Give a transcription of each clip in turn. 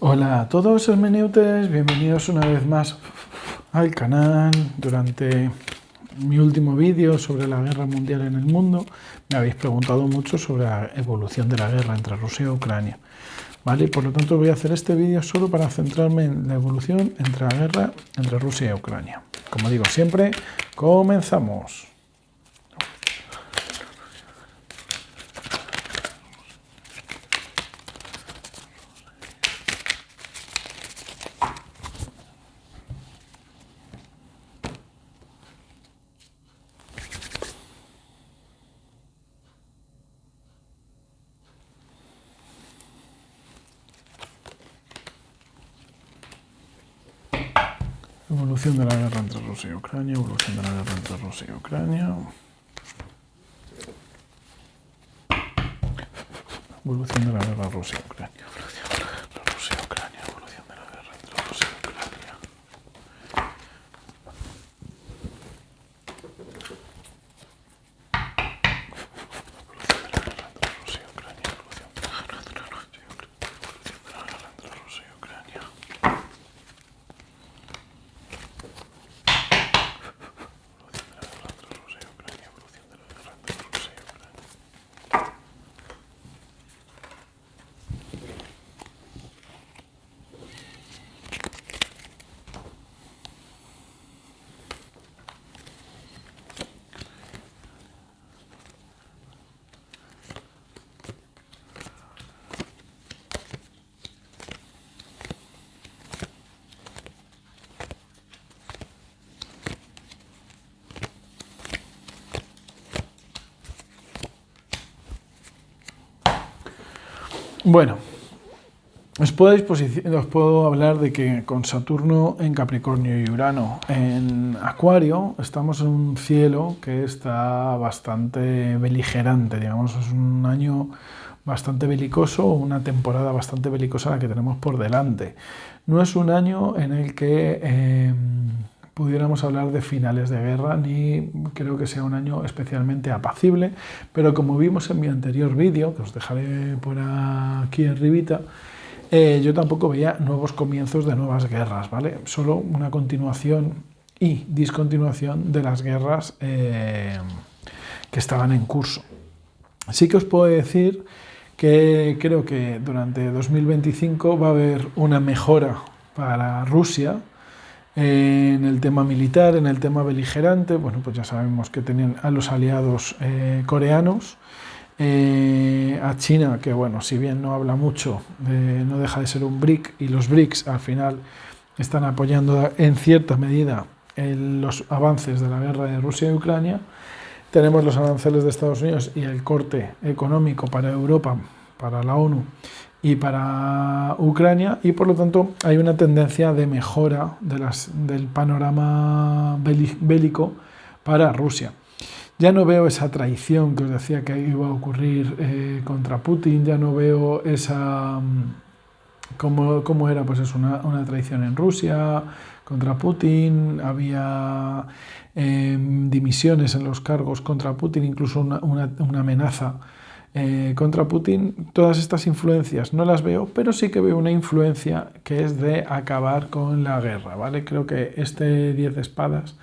Hola a todos hermeneutes, bienvenidos una vez más al canal. Durante mi último vídeo sobre la guerra mundial en el mundo me habéis preguntado mucho sobre la evolución de la guerra entre Rusia y Ucrania, ¿vale? Por lo tanto voy a hacer este vídeo solo para centrarme en la evolución entre la guerra entre Rusia y Ucrania. Como digo siempre, comenzamos. Evolución de la guerra entre Rusia y Ucrania, evolución de la guerra entre Rusia y Ucrania. Evolución de la guerra Rusia y Ucrania. Evolución de la guerra Rusia y Ucrania. Evolución de la guerra entre Rusia y Ucrania. Bueno, os puedo hablar de que con Saturno en Capricornio y Urano en Acuario estamos en un cielo que está bastante beligerante, digamos, es un año bastante belicoso, una temporada bastante belicosa la que tenemos por delante. No es un año en el que pudiéramos hablar de finales de guerra, ni creo que sea un año especialmente apacible, pero como vimos en mi anterior vídeo, que os dejaré por aquí arribita, yo tampoco veía nuevos comienzos de nuevas guerras, ¿vale? Solo una continuación y discontinuación de las guerras que estaban en curso. Sí que os puedo decir que creo que durante 2025 va a haber una mejora para Rusia en el tema militar, en el tema beligerante. Bueno, pues ya sabemos que tenían a los aliados coreanos, a China, que bueno, si bien no habla mucho, no deja de ser un BRIC, y los BRICS al final están apoyando en cierta medida los avances de la guerra de Rusia y Ucrania. Tenemos los aranceles de Estados Unidos y el corte económico para Europa, para la ONU y para Ucrania, y por lo tanto hay una tendencia de mejora del panorama bélico para Rusia. Ya no veo esa traición que os decía que iba a ocurrir contra Putin, ya no veo esa... ¿Cómo era? Pues es una traición en Rusia contra Putin, había dimisiones en los cargos contra Putin, incluso una amenaza contra Putin. Todas estas influencias no las veo, pero sí que veo una influencia que es de acabar con la guerra, ¿vale? Creo que este 10 de espadas,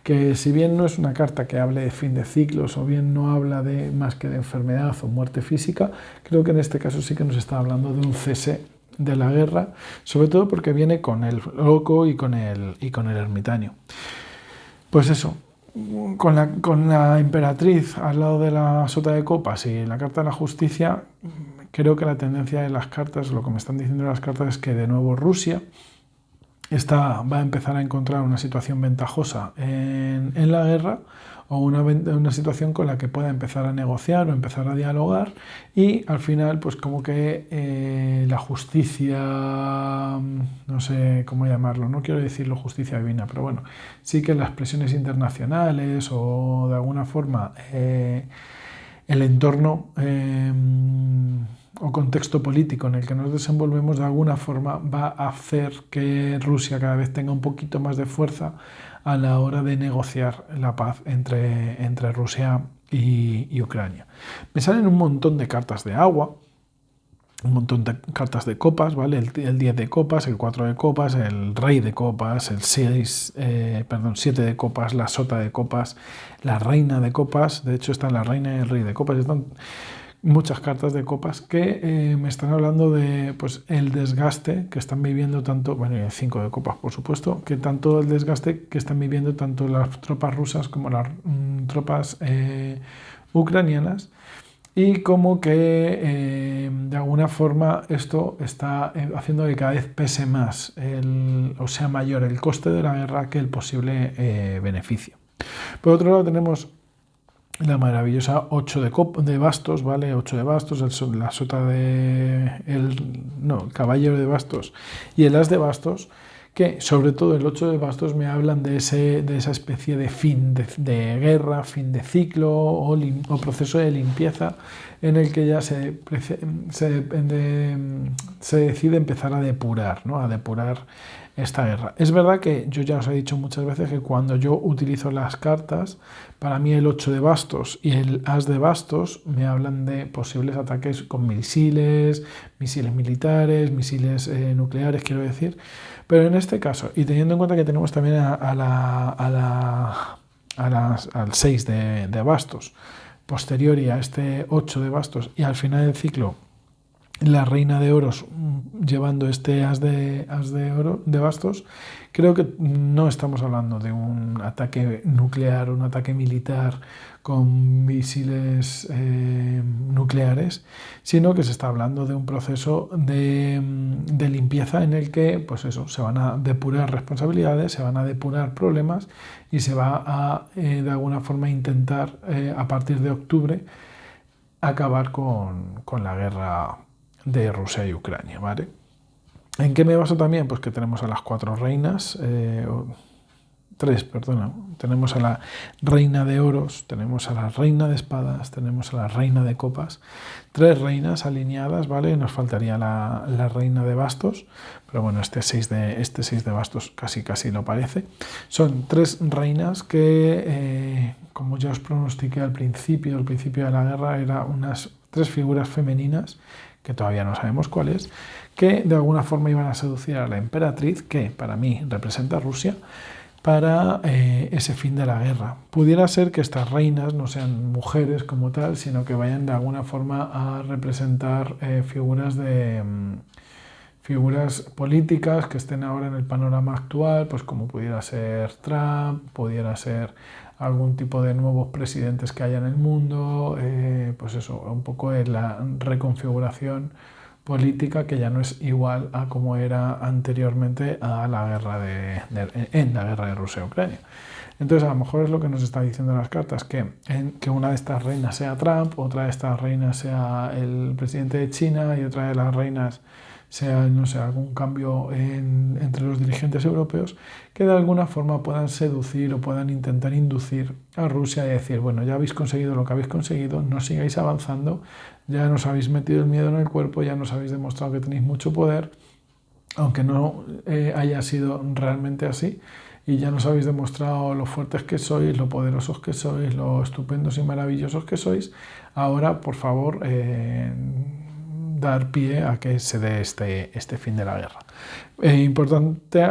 que si bien no es una carta que hable de fin de ciclos o bien no habla de más que de enfermedad o muerte física, creo que en este caso sí que nos está hablando de un cese de la guerra, sobre todo porque viene con el loco y con el ermitaño. Pues eso, con la emperatriz al lado de la sota de copas y la carta de la justicia, creo que la tendencia de las cartas, lo que me están diciendo las cartas, es que de nuevo Rusia va a empezar a encontrar una situación ventajosa en la guerra, o una situación con la que pueda empezar a negociar o empezar a dialogar, y al final pues como que la justicia, no sé cómo llamarlo, no quiero decirlo justicia divina, pero bueno, sí que las presiones internacionales o de alguna forma el entorno o contexto político en el que nos desenvolvemos de alguna forma va a hacer que Rusia cada vez tenga un poquito más de fuerza a la hora de negociar la paz entre Rusia y Ucrania. Me salen un montón de cartas de agua, un montón de cartas de copas, ¿vale? El 10 de copas, el 4 de copas, el rey de copas, el 7 de copas, la sota de copas, la reina de copas. De hecho, están la reina y el rey de copas. Están muchas cartas de copas que me están hablando de pues, el desgaste que están viviendo tanto, bueno, y el 5 de copas, por supuesto, que tanto el desgaste que están viviendo tanto las tropas rusas como las tropas ucranianas. Y como que de alguna forma esto está haciendo que cada vez pese más o sea mayor el coste de la guerra que el posible beneficio. Por otro lado tenemos la maravillosa 8 de bastos, ¿vale? 8 de bastos, la sota el caballero de bastos y el as de bastos, que sobre todo el 8 de bastos me hablan de esa especie de fin de guerra, fin de ciclo o proceso de limpieza en el que ya se decide empezar a depurar, ¿no? A depurar esta guerra. Es verdad que yo ya os he dicho muchas veces que cuando yo utilizo las cartas, para mí el 8 de bastos y el as de bastos me hablan de posibles ataques con misiles militares, misiles nucleares, quiero decir. Pero en este caso, y teniendo en cuenta que tenemos también al 6 de bastos, posterior y a este 8 de bastos, y al final del ciclo la reina de oros llevando este as de bastos, creo que no estamos hablando de un ataque nuclear, un ataque militar con misiles nucleares, sino que se está hablando de un proceso de limpieza en el que pues eso, se van a depurar responsabilidades, se van a depurar problemas y se va a de alguna forma intentar a partir de octubre acabar con la guerra de Rusia y Ucrania, ¿vale? ¿En qué me baso también? Pues que tenemos a las 4 reinas, 3, perdona. Tenemos a la reina de oros, tenemos a la reina de espadas, tenemos a la reina de copas, 3 reinas alineadas, ¿vale? Nos faltaría la reina de bastos, pero bueno, este 6 de bastos casi lo parece. Son 3 reinas que, como ya os pronostiqué al principio de la guerra, eran unas 3 figuras femeninas que todavía no sabemos cuáles, que de alguna forma iban a seducir a la emperatriz, que para mí representa a Rusia, para ese fin de la guerra. Pudiera ser que estas reinas no sean mujeres como tal, sino que vayan de alguna forma a representar figuras políticas que estén ahora en el panorama actual, pues como pudiera ser Trump, pudiera ser algún tipo de nuevos presidentes que haya en el mundo, pues eso, un poco de la reconfiguración política que ya no es igual a como era anteriormente a la guerra en la guerra de Rusia y Ucrania. Entonces a lo mejor es lo que nos está diciendo las cartas, que una de estas reinas sea Trump, otra de estas reinas sea el presidente de China y otra de las reinas sea, no sé, algún cambio entre los dirigentes europeos que de alguna forma puedan seducir o puedan intentar inducir a Rusia y decir, bueno, ya habéis conseguido lo que habéis conseguido, no sigáis avanzando, ya nos habéis metido el miedo en el cuerpo, ya nos habéis demostrado que tenéis mucho poder, aunque no haya sido realmente así, y ya nos habéis demostrado lo fuertes que sois, lo poderosos que sois, lo estupendos y maravillosos que sois, ahora, por favor, dar pie a que se dé este fin de la guerra.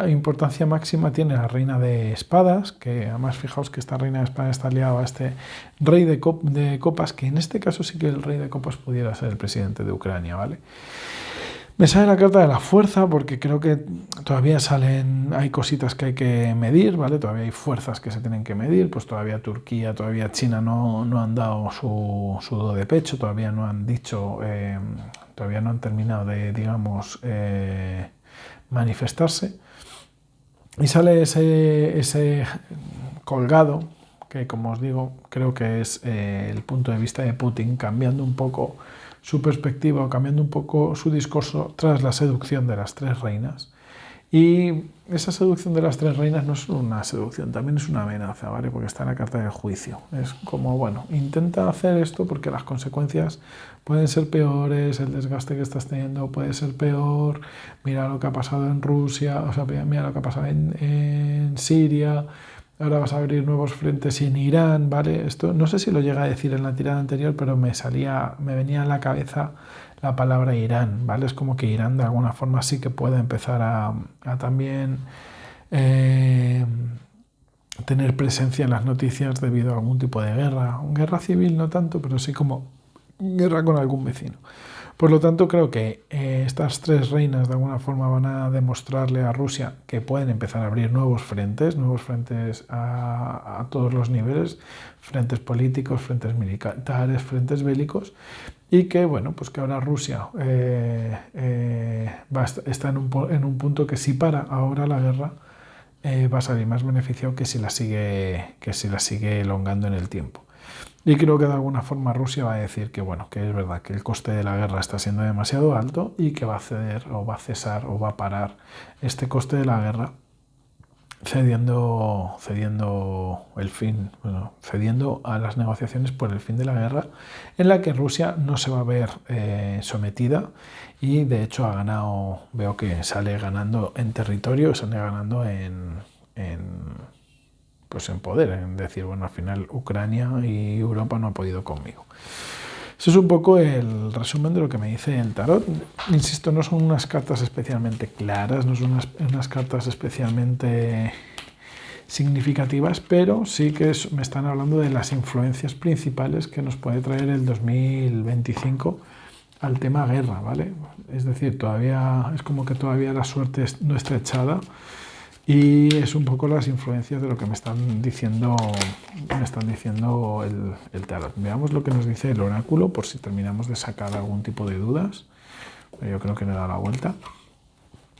Importancia máxima tiene la reina de espadas, que además fijaos que esta reina de espadas está aliada a este rey de copas, que en este caso sí que el rey de copas pudiera ser el presidente de Ucrania, ¿vale? Me sale la carta de la fuerza porque creo que todavía hay cositas que hay que medir, ¿vale? Todavía hay fuerzas que se tienen que medir, pues todavía Turquía, todavía China no han dado su do de pecho, todavía no han dicho, todavía no han terminado de, digamos, manifestarse. Y sale ese colgado, que como os digo, creo que es el punto de vista de Putin, cambiando un poco su perspectiva o cambiando un poco su discurso tras la seducción de las 3 reinas. Y esa seducción de las 3 reinas no es una seducción, también es una amenaza, ¿vale? Porque está en la carta del juicio. Es como, bueno, intenta hacer esto porque las consecuencias pueden ser peores, el desgaste que estás teniendo puede ser peor, mira lo que ha pasado en Rusia, o sea, mira lo que ha pasado en Siria, ahora vas a abrir nuevos frentes en Irán, ¿vale? Esto no sé si lo llega a decir en la tirada anterior, pero me venía en la cabeza la palabra Irán, ¿vale? Es como que Irán de alguna forma sí que puede empezar a también tener presencia en las noticias debido a algún tipo de guerra civil no tanto, pero sí como guerra con algún vecino. Por lo tanto, creo que estas tres reinas de alguna forma van a demostrarle a Rusia que pueden empezar a abrir nuevos frentes a todos los niveles, frentes políticos, frentes militares, frentes bélicos, y que, bueno, pues que ahora Rusia está en un punto que si para ahora la guerra, va a salir más beneficiado que si la sigue elongando en el tiempo. Y creo que de alguna forma Rusia va a decir que, bueno, que es verdad que el coste de la guerra está siendo demasiado alto y que va a ceder o va a cesar o va a parar este coste de la guerra cediendo a las negociaciones por el fin de la guerra, en la que Rusia no se va a ver sometida y de hecho veo que sale ganando en territorio, sale ganando en poder, en decir, bueno, al final Ucrania y Europa no han podido conmigo. Eso es un poco el resumen de lo que me dice el tarot. Insisto, no son unas cartas especialmente claras, no son unas cartas especialmente significativas, pero sí que me están hablando de las influencias principales que nos puede traer el 2025 al tema guerra, ¿vale? Es decir, todavía es como que todavía la suerte no está echada. Y es un poco las influencias de lo que me están diciendo el tarot. Veamos lo que nos dice el oráculo por si terminamos de sacar algún tipo de dudas. Yo creo que le he dado la vuelta.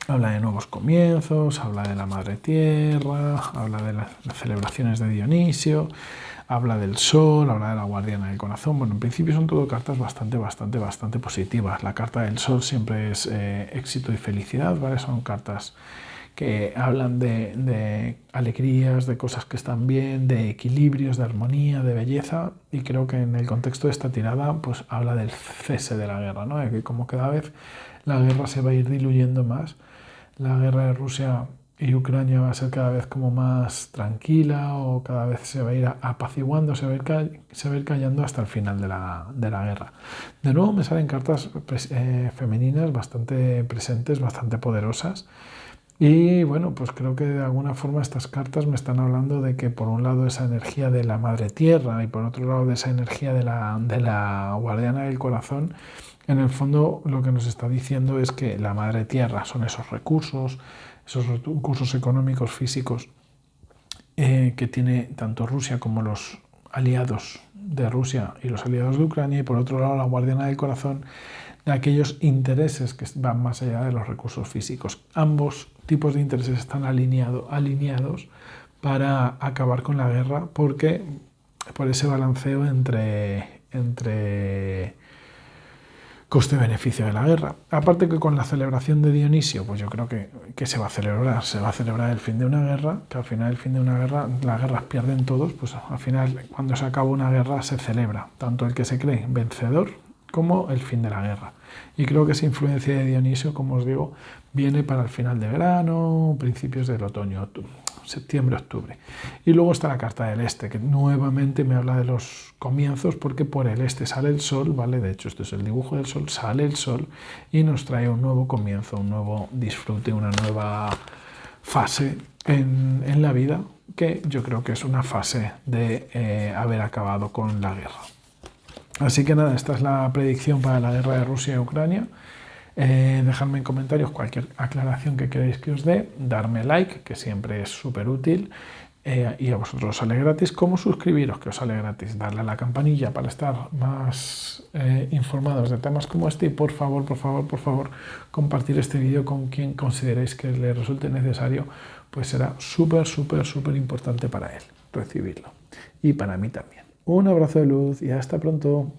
Habla de nuevos comienzos, habla de la madre tierra, habla de las celebraciones de Dionisio, habla del sol, habla de la guardiana del corazón. Bueno, en principio son todo cartas bastante positivas. La carta del sol siempre es éxito y felicidad, ¿vale? Son cartas que hablan de alegrías, de cosas que están bien, de equilibrios, de armonía, de belleza, y creo que en el contexto de esta tirada pues habla del cese de la guerra, ¿no? De que como cada vez la guerra se va a ir diluyendo más, la guerra de Rusia y Ucrania va a ser cada vez como más tranquila o cada vez se va a ir apaciguando, se va a ir callando hasta el final de la guerra. De nuevo me salen cartas femeninas bastante presentes, bastante poderosas. Y bueno, pues creo que de alguna forma estas cartas me están hablando de que por un lado esa energía de la madre tierra y por otro lado de esa energía de la guardiana del corazón, en el fondo lo que nos está diciendo es que la madre tierra son esos recursos económicos, físicos, que tiene tanto Rusia como los aliados de Rusia y los aliados de Ucrania, y por otro lado la guardiana del corazón de aquellos intereses que van más allá de los recursos físicos. Ambos tipos de intereses están alineados para acabar con la guerra por ese balanceo entre coste-beneficio de la guerra. Aparte que con la celebración de Dionisio, pues yo creo que se va a celebrar el fin de una guerra, que al final el fin de una guerra, las guerras pierden todos, pues al final cuando se acaba una guerra se celebra, tanto el que se cree vencedor como el fin de la guerra. Y creo que esa influencia de Dionisio, como os digo, viene para el final de verano, principios del otoño, septiembre, octubre. Y luego está la carta del este, que nuevamente me habla de los comienzos, porque por el este sale el sol, ¿vale? De hecho, esto es el dibujo del sol, sale el sol y nos trae un nuevo comienzo, un nuevo disfrute, una nueva fase en la vida, que yo creo que es una fase de haber acabado con la guerra. Así que nada, esta es la predicción para la guerra de Rusia y Ucrania. Dejadme en comentarios cualquier aclaración que queráis que os dé, darme like, que siempre es súper útil, y a vosotros os sale gratis, como suscribiros, que os sale gratis, darle a la campanilla para estar más informados de temas como este, y por favor, compartir este vídeo con quien consideréis que le resulte necesario, pues será súper importante para él recibirlo, y para mí también. Un abrazo de luz y hasta pronto.